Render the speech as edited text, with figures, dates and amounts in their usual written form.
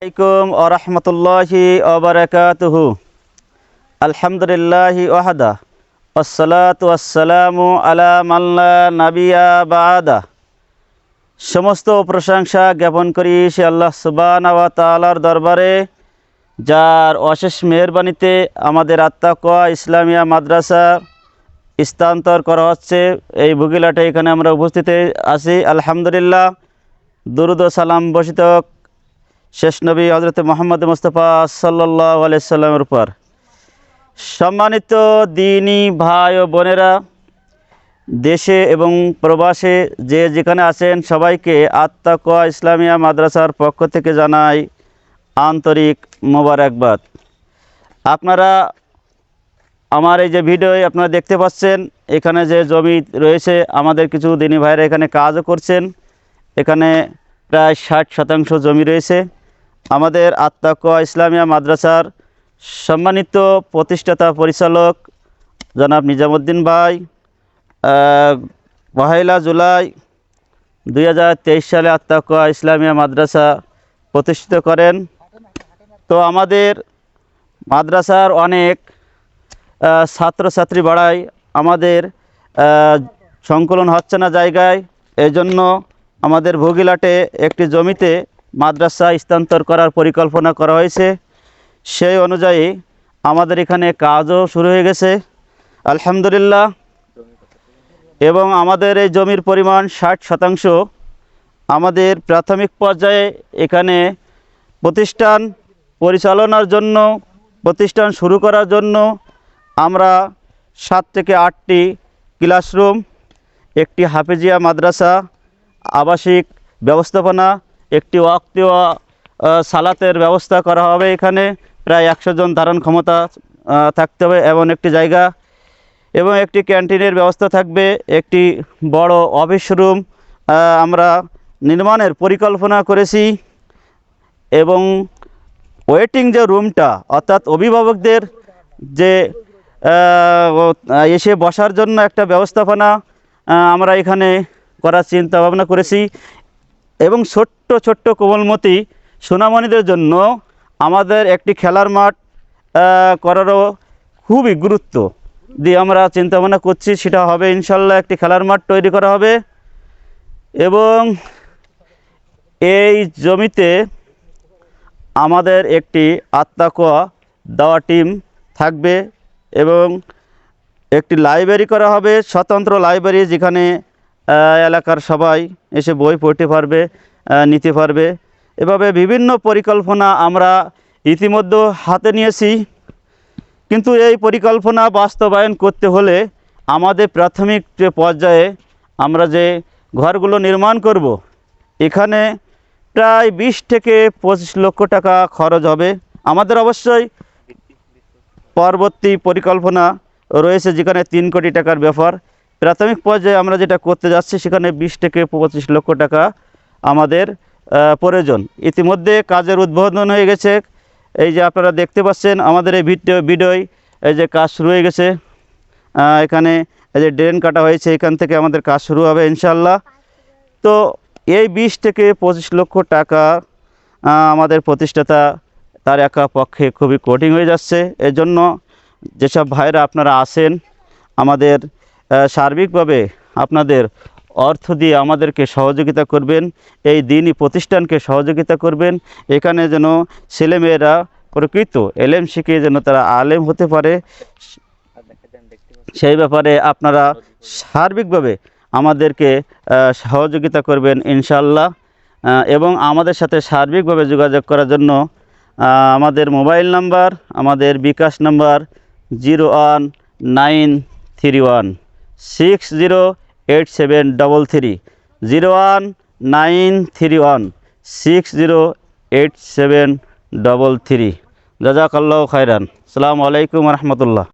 আলাইকুম ওরহমতুল্লাহি ওবারাকাতুহু। আলহামদুলিল্লাহি ওয়াহদা ওয়াসসালাতু ওয়াসসালামু আলা মান লা নাবিয়্যা বা'দা। সমস্ত প্রশংসা জ্ঞাপন করি সে আল্লাহ সুবহানাহু ওয়া তাআলার দরবারে, যার অশেষ মেহেরবানিতে আমাদের আত্তাকওয়া ইসলামিয়া মাদ্রাসা স্থানান্তর করা হচ্ছে এই বগিলাটে। এখানে আমরা উপস্থিত আছি আলহামদুলিল্লাহ। দুরুদ ও সালাম বর্ষিত শেষ নবী হযরত মুহাম্মদ মুস্তাফা সাল্লাল্লাহু আলাইহি সাল্লামের উপর। সম্মানিত দ্বীনী ভাই ও বোনেরা, দেশে এবং প্রবাসে যে যেখানে আছেন সবাইকে আত্তাকওয়া ইসলামিয়া মাদ্রাসার পক্ষ থেকে জানাই আন্তরিক মোবারকবাদ। আপনারা আমার এই যে ভিডিও আপনারা দেখতে পাচ্ছেন, এখানে যে জমি রয়েছে, আমাদের কিছু দ্বীনী ভাইরা এখানে কাজও করছেন। এখানে প্রায় 60% জমি রয়েছে। আমাদের আত্তাকওয়া ইসলামিয়া মাদ্রাসার সম্মানিত প্রতিষ্ঠাতা পরিচালক জনাব নিজামুদ্দিন ভাই 1 জুলাই 2023 সালে আত্তাকওয়া ইসলামিয়া মাদ্রাসা প্রতিষ্ঠিত করেন। তো আমাদের মাদ্রাসার অনেক ছাত্রছাত্রী বাড়ায়, আমাদের সংকলন হচ্ছে না জায়গায়। এজন্য আমাদের ভোগিলাটে একটি জমিতে মাদ্রাসা স্থানান্তর করার পরিকল্পনা করা হয়েছে। সেই অনুযায়ী আমাদের এখানে কাজও শুরু হয়ে গেছে আলহামদুলিল্লাহ। এবং আমাদের এই জমির পরিমাণ 60%। আমাদের প্রাথমিক পর্যায়ে এখানে প্রতিষ্ঠান পরিচালনার জন্য, প্রতিষ্ঠান শুরু করার জন্য আমরা 7 থেকে 8টি ক্লাসরুম, একটি হাফেজিয়া মাদ্রাসা, আবাসিক ব্যবস্থাপনা, একটি ওয়াক্তীয় সালাতের ব্যবস্থা করা হবে। এখানে প্রায় 100 জন ধারণ ক্ষমতা থাকতে হবে এমন একটি জায়গা, এবং একটি ক্যান্টিনের ব্যবস্থা থাকবে। একটি বড় অফিস রুম আমরা নির্মাণের পরিকল্পনা করেছি, এবং ওয়েটিং যে রুমটা, অর্থাৎ অভিভাবকদের যে এসে বসার জন্য একটা ব্যবস্থাপনা আমরা এখানে করার চিন্তা ভাবনা করেছি। এবং ছোট্ট ছোট্ট কোমলমতি সোনামণিদের জন্য আমাদের একটি খেলার মাঠ করারও খুবই গুরুত্ব দিয়ে আমরা চিন্তা ভাবনা করছি। সেটা হবে ইনশাল্লাহ, একটি খেলার মাঠ তৈরি করা হবে। এবং এই জমিতে আমাদের একটি আত্তাকওয়া দাওয়া টিম থাকবে, এবং একটি লাইব্রেরি করা হবে, স্বতন্ত্র লাইব্রেরি, যেখানে এলাকার সবাই এসে বই পড়তে পারবে, নিতে পারবে। এভাবে বিভিন্ন পরিকল্পনা আমরা ইতিমধ্যে হাতে নিয়েছি। কিন্তু এই পরিকল্পনা বাস্তবায়ন করতে হলে আমাদের প্রাথমিক যে পর্যায়ে আমরা যে ঘরগুলো নির্মাণ করব, এখানে প্রায় 20 থেকে 25 লক্ষ টাকা খরচ হবে। আমাদের অবশ্যই পরবর্তী পরিকল্পনা রয়েছে, যেখানে 3 কোটি টাকার ব্যাপার। প্রাথমিক পর্যায়ে আমরা যেটা করতে যাচ্ছি, সেখানে 20 থেকে 25 লক্ষ টাকা আমাদের প্রয়োজন। ইতিমধ্যে কাজের উদ্বোধন হয়ে গেছে। এই যে আপনারা দেখতে পাচ্ছেন আমাদের এই ভিডিওয় এই যে কাজ শুরু হয়ে গেছে। এখানে এই যে ড্রেন কাটা হয়েছে, এখান থেকে আমাদের কাজ শুরু হবে ইনশাল্লাহ। তো এই 20 থেকে 25 লক্ষ টাকা আমাদের প্রতিষ্ঠাতা তার একা পক্ষে খুবই কঠিন হয়ে যাচ্ছে। এজন্য যেসব ভাইরা আপনারা আছেন, আমাদের সার্বিকভাবে আপনাদের অর্থ দিয়ে আমাদেরকে সহযোগিতা করবেন, এই দ্বীনী প্রতিষ্ঠানকে সহযোগিতা করবেন। এখানে যেন ছেলেমেয়েরা প্রকৃত এলেম শিখে যেন তারা আলেম হতে পারে, সেই ব্যাপারে আপনারা সার্বিকভাবে আমাদেরকে সহযোগিতা করবেন ইনশাল্লাহ। এবং আমাদের সাথে সার্বিকভাবে যোগাযোগ করার জন্য আমাদের মোবাইল নাম্বার, আমাদের বিকাশ নাম্বার 01931608733, 01931608733। জাযাকাল্লাহু খায়রান। আসসালামু আলাইকুম ওয়া রাহমাতুল্লাহ।